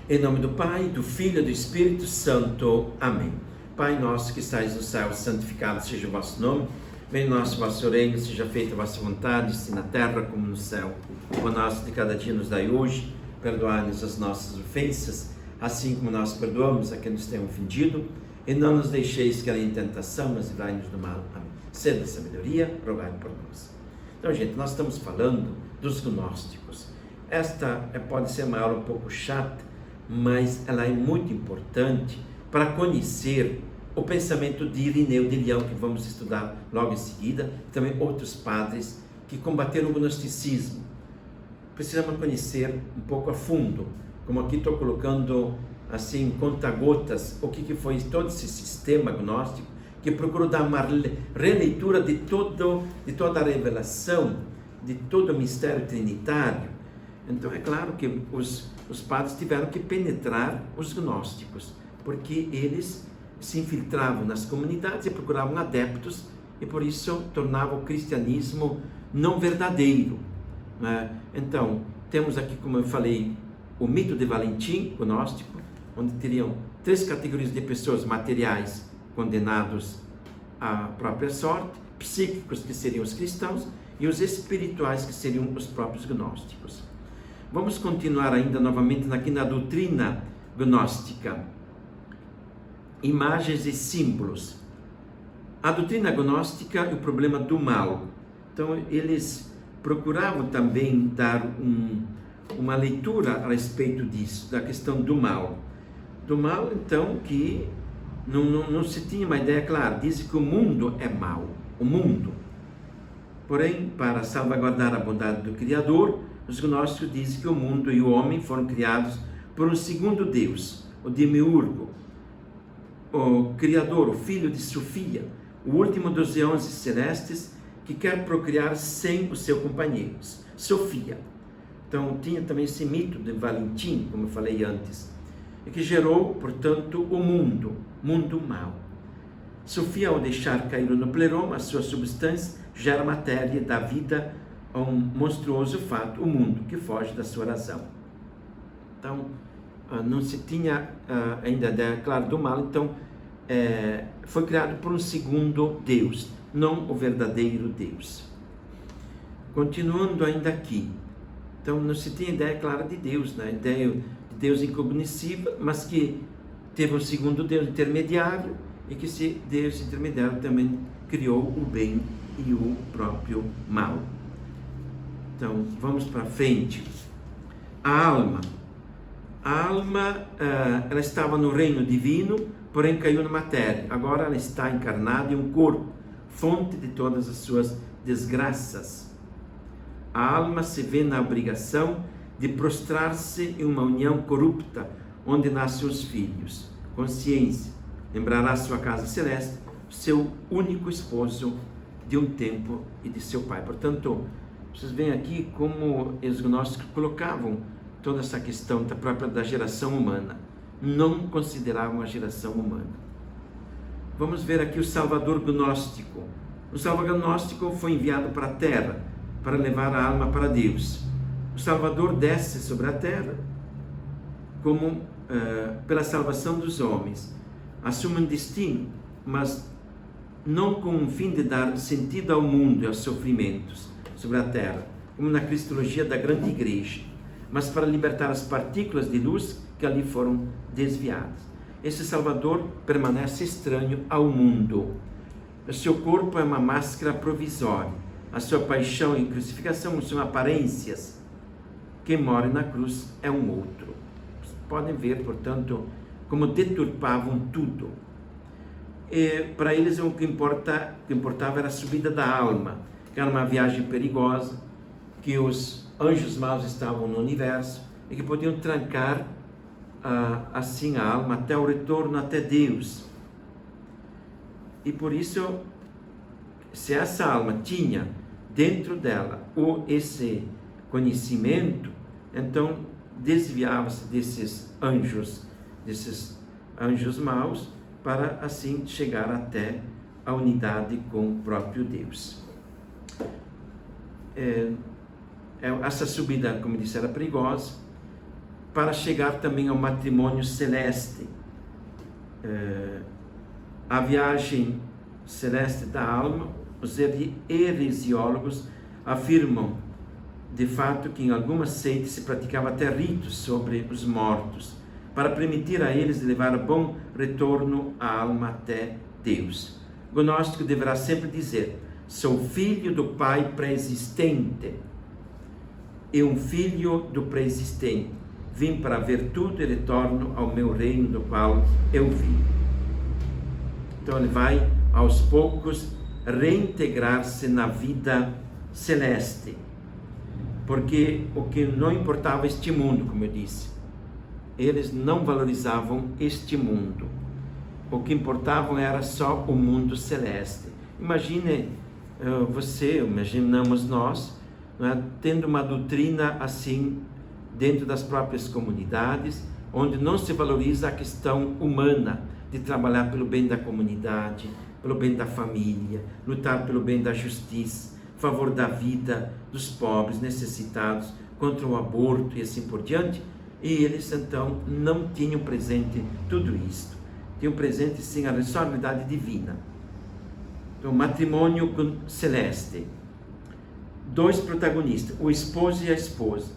Em nome do Pai, do Filho e do Espírito Santo. Amém. Pai nosso que estais no céu, santificado seja o vosso nome. Venha o vosso reino, seja feita a vossa vontade, assim na terra como no céu. O pão nosso de cada dia nos dai hoje. Perdoai-nos as nossas ofensas, assim como nós perdoamos a quem nos tem ofendido. E não nos deixeis cair em tentação, mas livrai-nos do mal. Amém. Sede a sabedoria, rogai por nós. Então, gente, nós estamos falando dos gnósticos. Esta pode ser uma aula um pouco chata, mas ela é muito importante para conhecer o pensamento de Irineu de Leão, que vamos estudar logo em seguida, e também outros padres que combateram o gnosticismo. Precisamos conhecer um pouco a fundo, como aqui estou colocando assim, conta-gotas, o que foi todo esse sistema gnóstico, que procurou dar uma releitura de toda a revelação, de todo o mistério trinitário. Então é claro que os padres tiveram que penetrar os gnósticos, porque eles se infiltravam nas comunidades e procuravam adeptos, e por isso tornavam o cristianismo não verdadeiro, né? Então, temos aqui, como eu falei, o mito de Valentim, gnóstico, onde teriam três categorias de pessoas: materiais, condenados à própria sorte; psíquicos, que seriam os cristãos; e os espirituais, que seriam os próprios gnósticos. Vamos continuar ainda novamente aqui na doutrina gnóstica. Imagens e símbolos. A doutrina gnóstica e o problema do mal. Então, eles procuravam também dar uma leitura a respeito disso, da questão do mal. Do mal, então, que não se tinha uma ideia clara. Dizem que o mundo é mau, o mundo. Porém, para salvaguardar a bondade do Criador, os gnósticos dizem que o mundo e o homem foram criados por um segundo Deus, o Demiurgo, o Criador, o filho de Sofia, o último dos 11 celestes, que quer procriar sem os seus companheiros, Sofia. Então, tinha também esse mito de Valentim, como eu falei antes, e que gerou, portanto, o mundo mau. Sofia, ao deixar cair no pleroma, a sua substância gera matéria e dá vida a um monstruoso fato, o mundo, que foge da sua razão. Então, não se tinha ainda ideia clara do mal, então foi criado por um segundo Deus, não o verdadeiro Deus. Continuando ainda aqui, então não se tinha ideia clara de Deus, né? Ideia de Deus incognoscível, mas que teve um segundo Deus intermediário, e que esse Deus intermediário também criou o bem e o próprio mal. Então, vamos para frente. A alma, ela estava no reino divino, porém caiu na matéria. Agora ela está encarnada em um corpo, fonte de todas as suas desgraças. A alma se vê na obrigação de prostrar-se em uma união corrupta, onde nascem os filhos. Consciência, lembrará sua casa celeste, seu único esposo de um tempo e de seu pai. Portanto, vocês veem aqui como os gnósticos colocavam toda essa questão da geração humana. Não consideravam a geração humana. Vamos ver aqui o Salvador gnóstico. O Salvador gnóstico foi enviado para a terra para levar a alma para Deus. O Salvador desce sobre a terra como pela salvação dos homens. Assume um destino, mas não com o fim de dar sentido ao mundo e aos sofrimentos sobre a terra, como na cristologia da grande igreja, mas para libertar as partículas de luz que ali foram desviadas. Esse Salvador permanece estranho ao mundo. O seu corpo é uma máscara provisória. A sua paixão e crucificação são aparências. Quem morre na cruz é um outro. Vocês podem ver, portanto, como deturpavam tudo. E para eles o que importava era a subida da alma, que era uma viagem perigosa, que os anjos maus estavam no universo e que podiam trancar assim a alma até o retorno até Deus. E por isso, se essa alma tinha dentro dela esse conhecimento, então desviava-se desses anjos maus, para assim chegar até a unidade com o próprio Deus. Essa subida, como disse, era perigosa, para chegar também ao matrimônio celeste. A viagem celeste da alma, os heresiólogos afirmam de fato que em algumas seitas se praticava até ritos sobre os mortos, para permitir a eles levar a bom retorno a alma até Deus. O gnóstico deverá sempre dizer: sou filho do Pai pré-existente e um filho do pré-existente. Vim para ver tudo e retorno ao meu reino do qual eu vim. Então ele vai aos poucos reintegrar-se na vida celeste, porque o que não importava este mundo, como eu disse, eles não valorizavam este mundo. O que importava era só o mundo celeste. Imagine imaginamos nós, tendo uma doutrina assim dentro das próprias comunidades, onde não se valoriza a questão humana, de trabalhar pelo bem da comunidade, pelo bem da família, lutar pelo bem da justiça, a favor da vida dos pobres, necessitados, contra o aborto e assim por diante. E eles então não tinham presente tudo isto. Tinham presente sim a responsabilidade divina. Então, matrimônio celeste. 2 protagonistas, o esposo e a esposa,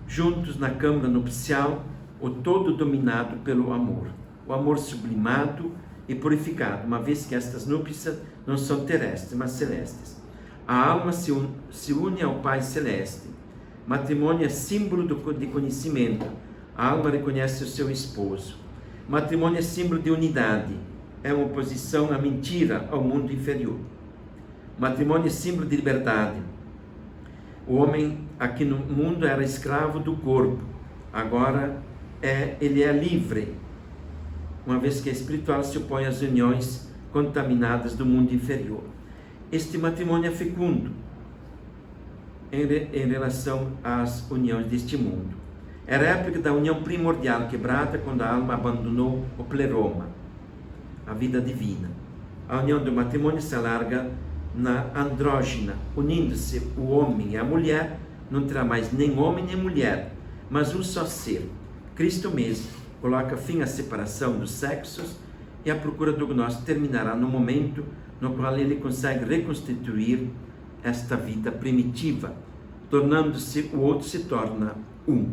juntos na câmara nupcial, o todo dominado pelo amor. O amor sublimado e purificado, uma vez que estas núpcias não são terrestres, mas celestes. A alma se une ao Pai Celeste. Matrimônio é símbolo de conhecimento. A alma reconhece o seu esposo. Matrimônio é símbolo de unidade. É uma oposição à mentira, ao mundo inferior. Matrimônio é símbolo de liberdade. O homem aqui no mundo era escravo do corpo. Agora ele é livre, uma vez que a espiritual se opõe às uniões contaminadas do mundo inferior. Este matrimônio é fecundo em relação às uniões deste mundo. Era a época da união primordial quebrada, quando a alma abandonou o pleroma, a vida divina. A união do matrimônio se alarga na andrógina, unindo-se o homem e a mulher, não terá mais nem homem nem mulher, mas um só ser. Cristo mesmo coloca fim à separação dos sexos, e a procura do gnóstico terminará no momento no qual ele consegue reconstituir esta vida primitiva, tornando-se, o outro se torna um.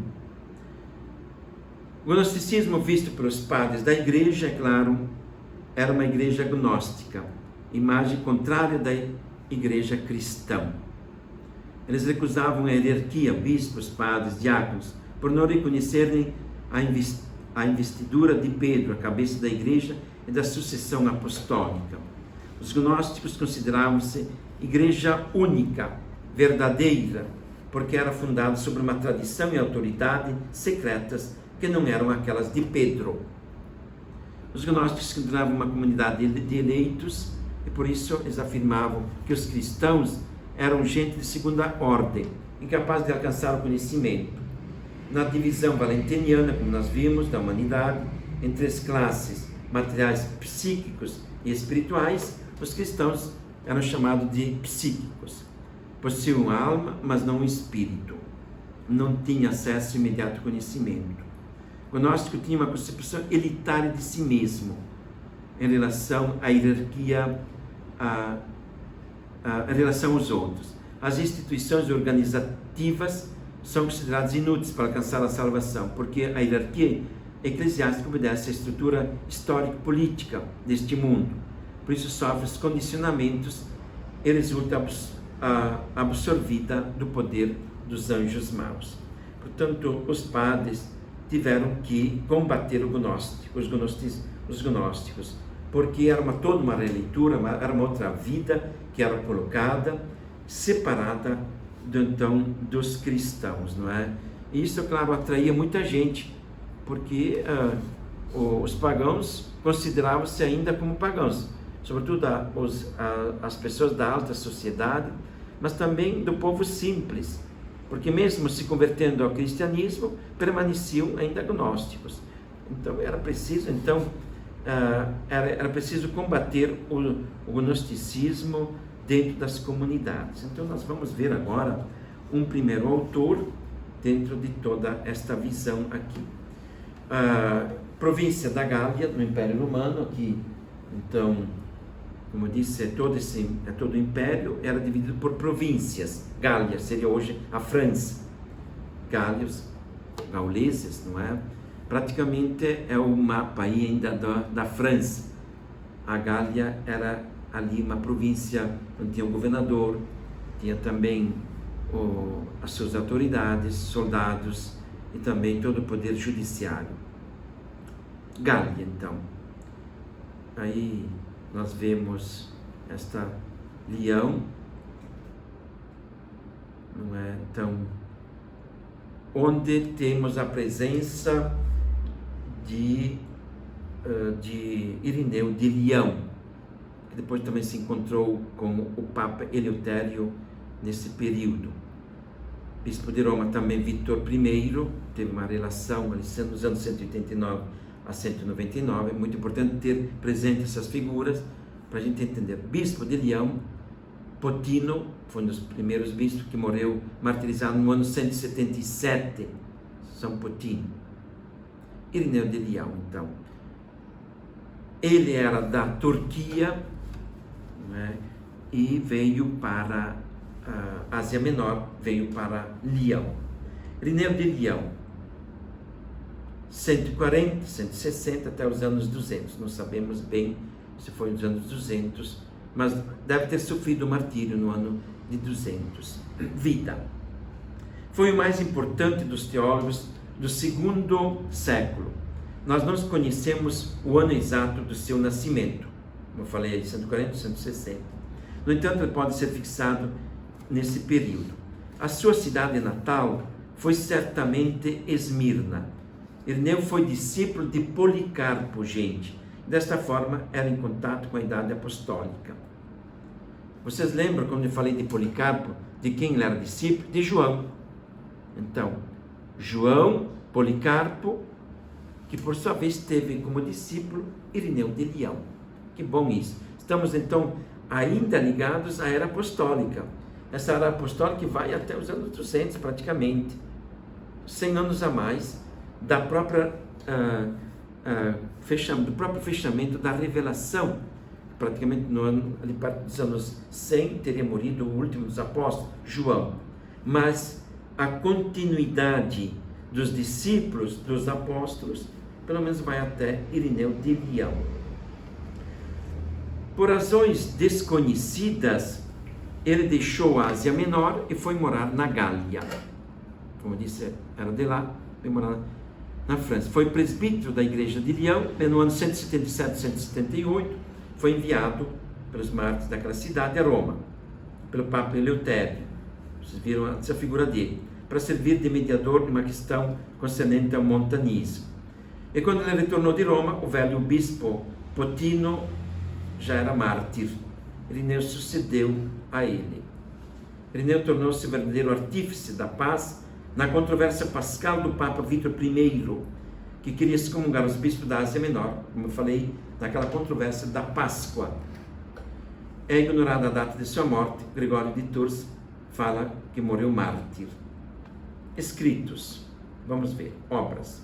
O gnosticismo visto pelos padres da igreja, é claro, era uma igreja gnóstica, imagem contrária da igreja cristã. Eles recusavam a hierarquia, bispos, padres, diáconos, por não reconhecerem a investidura de Pedro, a cabeça da igreja e da sucessão apostólica. Os gnósticos consideravam-se igreja única, verdadeira, porque era fundada sobre uma tradição e autoridade secretas que não eram aquelas de Pedro. Os gnósticos consideravam uma comunidade de eleitos, e por isso eles afirmavam que os cristãos eram gente de segunda ordem, incapaz de alcançar o conhecimento. Na divisão valentiniana, como nós vimos, da humanidade, em 3 classes, materiais, psíquicos e espirituais, os cristãos eram chamados de psíquicos. Possuíam a alma, mas não o espírito. Não tinha acesso imediato ao conhecimento. O gnóstico tinha uma concepção elitária de si mesmo, em relação à hierarquia, em relação aos outros. As instituições organizativas são consideradas inúteis para alcançar a salvação, porque a hierarquia eclesiástica obedece à estrutura histórico-política deste mundo. Por isso sofre os condicionamentos e resulta absorvida do poder dos anjos maus. Portanto, os padres tiveram que combater os gnósticos, porque era toda uma releitura, era uma outra vida que era colocada, separada dos cristãos, não é? E isso, claro, atraía muita gente, porque os pagãos consideravam-se ainda como pagãos, sobretudo as pessoas da alta sociedade, mas também do povo simples, porque mesmo se convertendo ao cristianismo, permaneciam ainda gnósticos. Então era preciso combater o gnosticismo dentro das comunidades. Então nós vamos ver agora um primeiro autor dentro de toda esta visão aqui. A província da Gália, no Império Romano, aqui, então, como eu disse, todo o império era dividido por províncias. Gália seria hoje a França. Gálios, gauleses, não é? Praticamente é o mapa aí ainda da França. A Gália era ali uma província onde tinha um governador, tinha também as suas autoridades, soldados e também todo o poder judiciário. Gália, então. Aí nós vemos esta leão, não é? Então, onde temos a presença de Irineu de Leão, que depois também se encontrou com o Papa Eleutério nesse período. Bispo de Roma também Vítor I, teve uma relação ali nos anos 189 a 199, é muito importante ter presente essas figuras para a gente entender. Bispo de Leão, Potino, foi um dos primeiros bispos que morreu martirizado no ano 177, São Potino. Irineu de Leão, então. Ele era da Turquia, né, e veio para a Ásia Menor, veio para Leão. Irineu de Leão, 140, 160 até os anos 200, não sabemos bem se foi nos anos 200, mas deve ter sofrido martírio no ano de 200. Vida. Foi o mais importante dos teólogos do segundo século. Nós não conhecemos o ano exato do seu nascimento, como eu falei, de 140 a 160. No entanto, ele pode ser fixado nesse período. A sua cidade natal foi certamente Esmirna. Irineu foi discípulo de Policarpo, gente. Desta forma, era em contato com a idade apostólica. Vocês lembram quando eu falei de Policarpo, de quem ele era discípulo? De João. Então, João, Policarpo, que por sua vez teve como discípulo Irineu de Leão. Que bom isso. Estamos então ainda ligados à era apostólica. Essa era apostólica que vai até os anos 200 praticamente. 100 anos a mais da própria, do próprio fechamento da revelação. Praticamente no ano, ali perto dos anos 100, teria morrido o último dos apóstolos, João. Mas a continuidade dos discípulos, dos apóstolos, pelo menos vai até Irineu de Leão. Por razões desconhecidas, ele deixou a Ásia Menor e foi morar na Gália. Como disse, era de lá, foi morar na França. Foi presbítero da igreja de Leão, e no ano 177, 178, foi enviado pelos mártires daquela cidade a Roma, pelo Papa Eleutério. Vocês viram essa figura dele, para servir de mediador numa questão concernente ao montanismo. E quando ele retornou de Roma, o velho bispo Potino já era mártir. Irineu sucedeu a ele. Irineu tornou-se verdadeiro artífice da paz na controvérsia pascal do Papa Vítor I, que queria excomungar os bispos da Ásia Menor, como eu falei, naquela controvérsia da Páscoa. É ignorada a data de sua morte. Gregório de Tours fala que morreu mártir. Escritos, vamos ver, obras.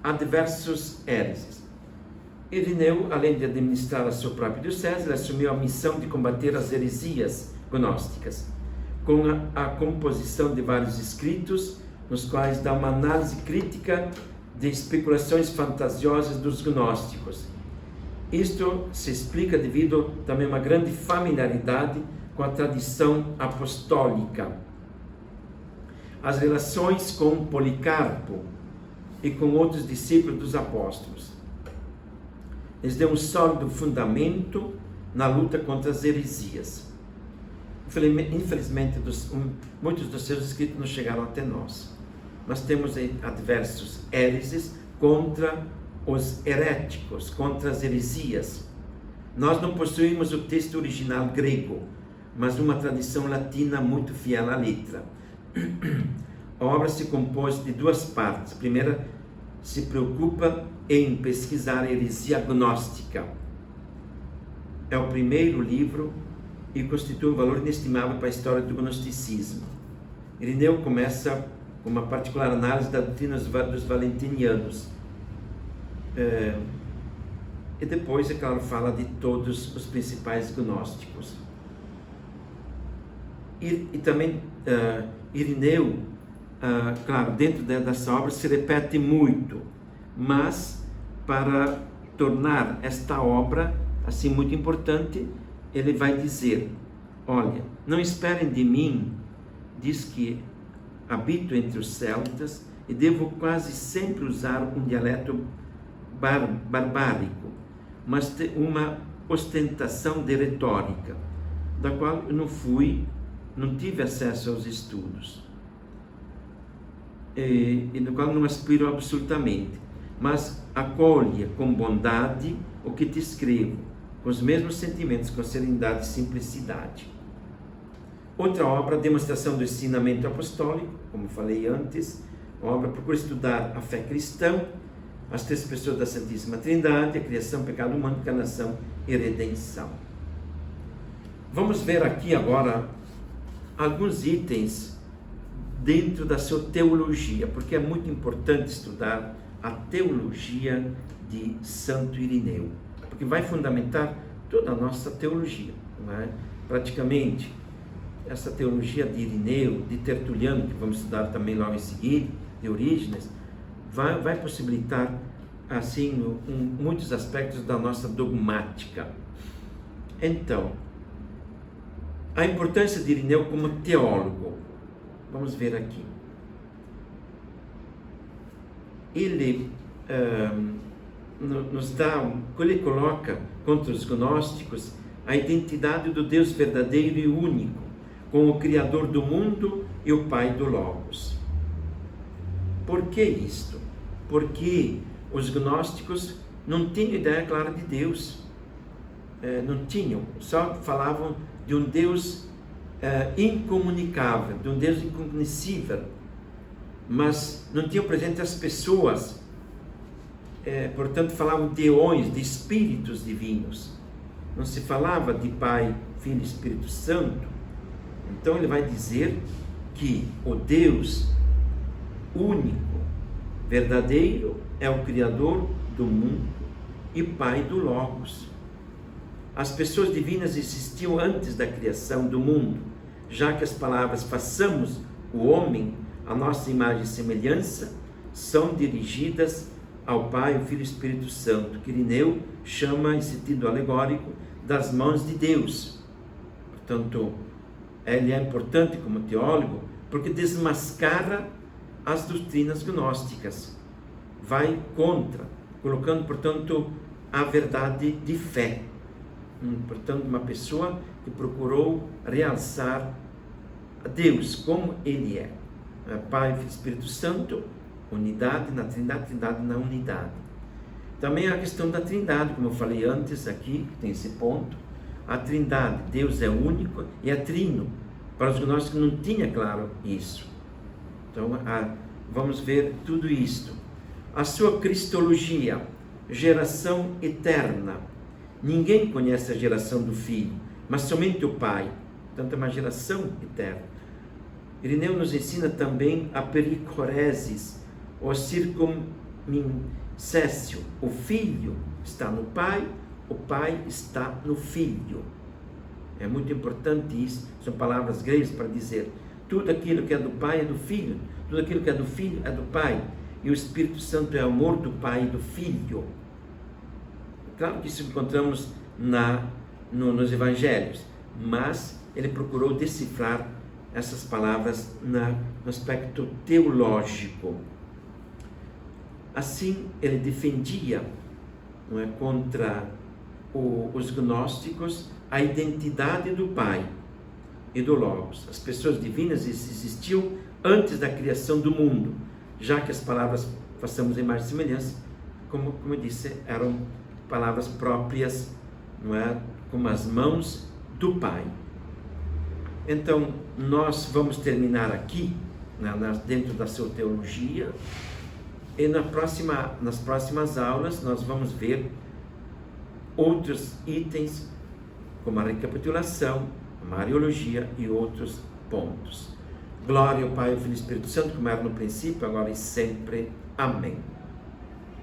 Há diversos héreses. Irineu, além de administrar a sua própria diocese, assumiu a missão de combater as heresias gnósticas, com a composição de vários escritos, nos quais dá uma análise crítica de especulações fantasiosas dos gnósticos. Isto se explica devido também a uma grande familiaridade com a tradição apostólica. As relações com Policarpo e com outros discípulos dos apóstolos. Eles dão um sólido fundamento na luta contra as heresias. Infelizmente, muitos dos seus escritos não chegaram até nós. Mas temos adversos héreses contra os heréticos, contra as heresias. Nós não possuímos o texto original grego, mas uma tradição latina muito fiel à letra. A obra se compôs de duas partes. A primeira se preocupa em pesquisar a heresia gnóstica. É o primeiro livro e constitui um valor inestimável para a história do gnosticismo. Irineu começa com uma particular análise da doutrina dos valentinianos. E depois, é claro, fala de todos os principais gnósticos. E também Irineu, claro, dentro dessa obra se repete muito, mas para tornar esta obra assim muito importante, ele vai dizer: olha, não esperem de mim, diz que habito entre os celtas e devo quase sempre usar um dialeto barbárico, mas uma ostentação de retórica, da qual eu não tive acesso aos estudos, e do qual não aspiro absolutamente, mas acolha com bondade o que te escrevo, com os mesmos sentimentos, com serenidade e simplicidade. Outra obra, Demonstração do Ensinamento Apostólico, como falei antes, a obra procura estudar a fé cristã, as três pessoas da Santíssima Trindade, a criação, pecado humano, encarnação e redenção. Vamos ver aqui agora alguns itens dentro da sua teologia, porque é muito importante estudar a teologia de Santo Irineu, porque vai fundamentar toda a nossa teologia, não é? Praticamente, essa teologia de Irineu, de Tertuliano, que vamos estudar também logo em seguida, de Orígenes, vai possibilitar, assim, muitos aspectos da nossa dogmática. Então, a importância de Irineu como teólogo, vamos ver aqui. Ele nos dá, ele coloca contra os gnósticos a identidade do Deus verdadeiro e único, com o Criador do mundo e o Pai do Logos. Por que isto? Porque os gnósticos não tinham ideia clara de Deus, não tinham, só falavam de um Deus incomunicável, de um Deus incognoscível, mas não tinham presente as pessoas, portanto falavam de eões, de espíritos divinos, não se falava de Pai, Filho e Espírito Santo. Então ele vai dizer que o Deus único, verdadeiro, é o Criador do mundo e Pai do Logos. As pessoas divinas existiam antes da criação do mundo, já que as palavras façamos o homem a nossa imagem e semelhança são dirigidas ao Pai, o Filho e o Espírito Santo, que Irineu chama, em sentido alegórico, das mãos de Deus. Portanto, ele é importante como teólogo porque desmascara as doutrinas gnósticas, vai contra, colocando, portanto, a verdade de fé. Portanto, uma pessoa que procurou realçar Deus como Ele é. Pai, Filho e Espírito Santo, unidade na Trindade, Trindade na unidade. Também a questão da Trindade, como eu falei antes aqui, que tem esse ponto. A Trindade, Deus é único e é trino. Para os gnósticos não tinha claro isso. Então, vamos ver tudo isto. A sua cristologia, geração eterna. Ninguém conhece a geração do Filho, mas somente o Pai. Portanto, é uma geração eterna. Irineu nos ensina também a pericoresis, o circumcessio. O Filho está no Pai, o Pai está no Filho. É muito importante isso, são palavras gregas para dizer tudo aquilo que é do Pai é do Filho, tudo aquilo que é do Filho é do Pai, e o Espírito Santo é amor do Pai e do Filho. Claro que isso encontramos nos Evangelhos, mas ele procurou decifrar essas palavras no aspecto teológico. Assim, ele defendia, não é, contra os gnósticos a identidade do Pai e do Logos. As pessoas divinas existiam antes da criação do mundo, já que as palavras façamos imagem e semelhança, como eu disse, eram palavras próprias, não é, como as mãos do Pai. Então, nós vamos terminar aqui, dentro da sua teologia, e nas próximas aulas nós vamos ver outros itens, como a recapitulação, a mariologia e outros pontos. Glória ao Pai, ao Filho e ao Espírito Santo, como era no princípio, agora e sempre. Amém.